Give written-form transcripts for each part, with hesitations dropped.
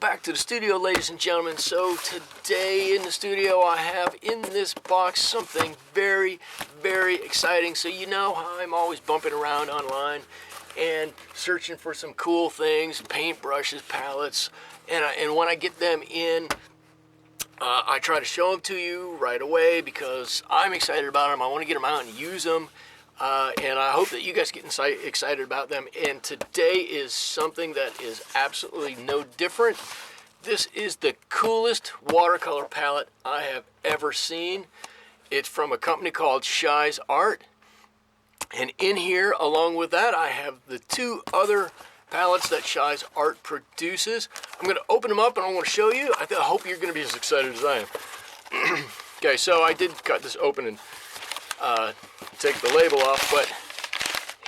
back to the studio, ladies and gentlemen. So today in the studio I have in this box something very, very exciting. So you know how I'm always bumping around online and searching for some cool things, paintbrushes, palettes, and when I get them in, I try to show them to you right away because I'm excited about them. I want to get them out and use them. And I hope that you guys get excited about them. And today is something that is absolutely no different. This is the coolest watercolor palette I have ever seen. It's from a company called Shy's Art. And in here, along with that, I have the two other palettes that Shy's Art produces. I'm going to open them up and I want to show you. I hope you're going to be as excited as I am. Okay, so I did cut this open and take the label off, but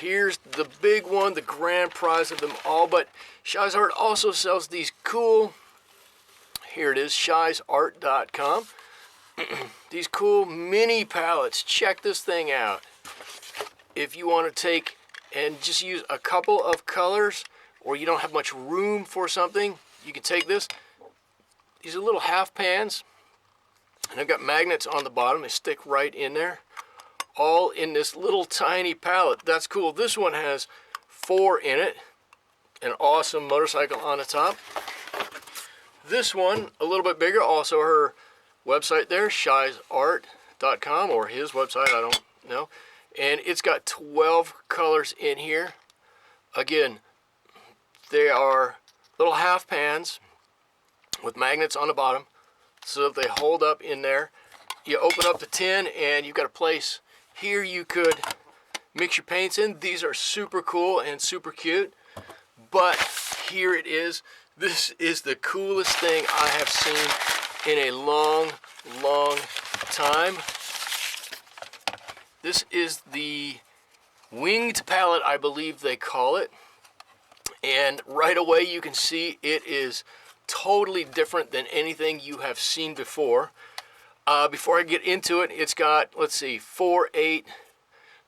here's the big one, the grand prize of them all. But Shy's Art also sells these cool, here it is, shysart.com. These cool mini palettes. Check this thing out. If you want to take and just use a couple of colors, or you don't have much room for something, you can take this. These are little half pans, and they've got magnets on the bottom. They stick right in there, all in this little tiny palette. That's cool. This one has 4 in it, an awesome motorcycle on the top. This one, a little bit bigger, also her website there, shysart.com, or his website, I don't know. And it's got 12 colors in here. Again, they are little half pans with magnets on the bottom so that they hold up in there. You open up the tin and you've got a place here you could mix your paints in. These are super cool and super cute. But here it is. This is the coolest thing I have seen in a long, long time. This is the winged palette, I believe they call it. And right away you can see it is totally different than anything you have seen before. Before I get into it, it's got, let's see, 4, 8,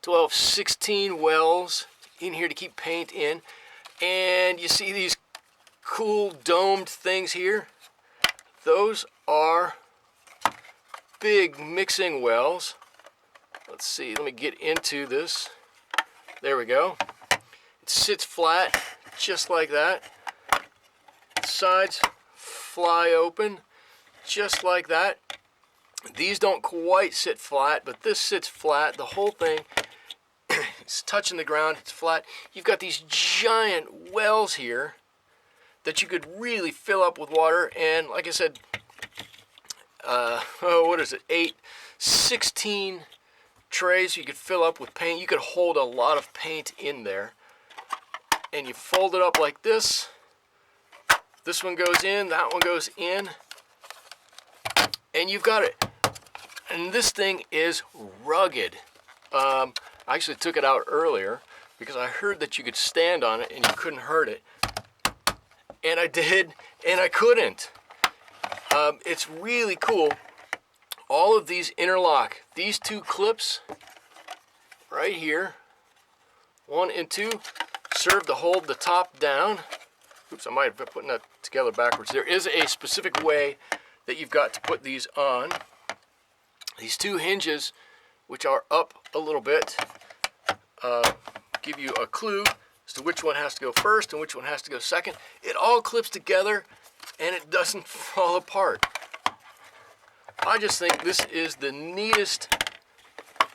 12, 16 wells in here to keep paint in. And you see these cool domed things here? Those are big mixing wells. Let's see, let me get into this. There we go. It sits flat, just like that. The sides fly open, just like that. These don't quite sit flat, but this sits flat. The whole thing is touching the ground, it's flat. You've got these giant wells here that you could really fill up with water. And like I said, what is it, 16 trays you could fill up with paint. You could hold a lot of paint in there. And you fold it up like this. This one goes in, that one goes in. And you've got it. And this thing is rugged. I actually took it out earlier because I heard that you could stand on it and you couldn't hurt it. And I did, and I couldn't. It's really cool. All of these interlock. These two clips right here, 1 and 2, serve to hold the top down. Oops, I might have been putting that together backwards. There is a specific way that you've got to put these on. These 2 hinges, which are up a little bit, give you a clue as to which one has to go first and which one has to go second. It all clips together and it doesn't fall apart. I just think this is the neatest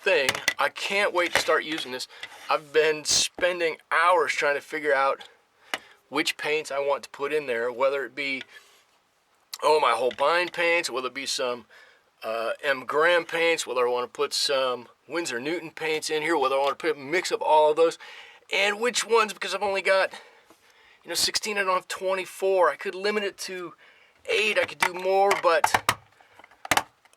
thing. I can't wait to start using this. I've been spending hours trying to figure out which paints I want to put in there, whether it be, my whole bind paints, whether it be some M. Graham paints, whether I want to put some Winsor Newton paints in here, whether I want to put a mix of all of those, and which ones, because I've only got, 16, I don't have 24. I could limit it to 8, I could do more, but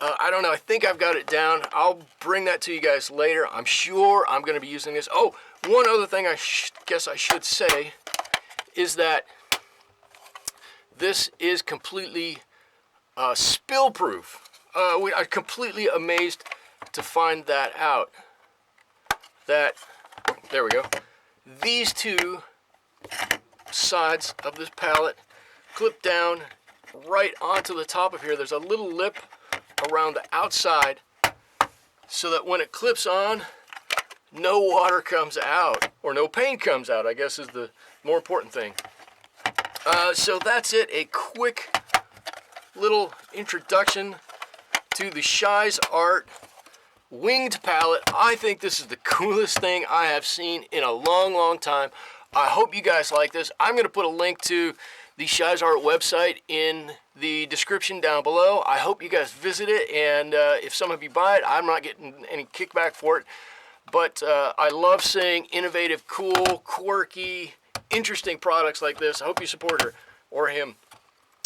I don't know. I think I've got it down. I'll bring that to you guys later. I'm sure I'm going to be using this. Oh, one other thing I guess I should say is that this is completely spill-proof. I'm completely amazed to find that out. There we go. These two sides of this palette clip down right onto the top of here. There's a little lip around the outside so that when it clips on, no water comes out, or no paint comes out, I guess is the more important thing. So that's it, a quick little introduction to the Shies Art winged palette. I think this is the coolest thing I have seen in a long, long time. I hope you guys like this. I'm going to put a link to the Shies Art website in the description down below. I hope you guys visit it, and if some of you buy it, I'm not getting any kickback for it. But I love seeing innovative, cool, quirky, interesting products like this. I hope you support her, or him.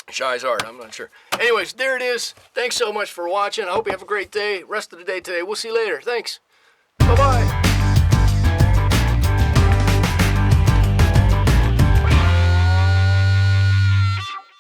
Shies Art, I'm not sure. Anyways, there it is. Thanks so much for watching. I hope you have a great day, rest of the day today. We'll see you later. Thanks. Bye-bye.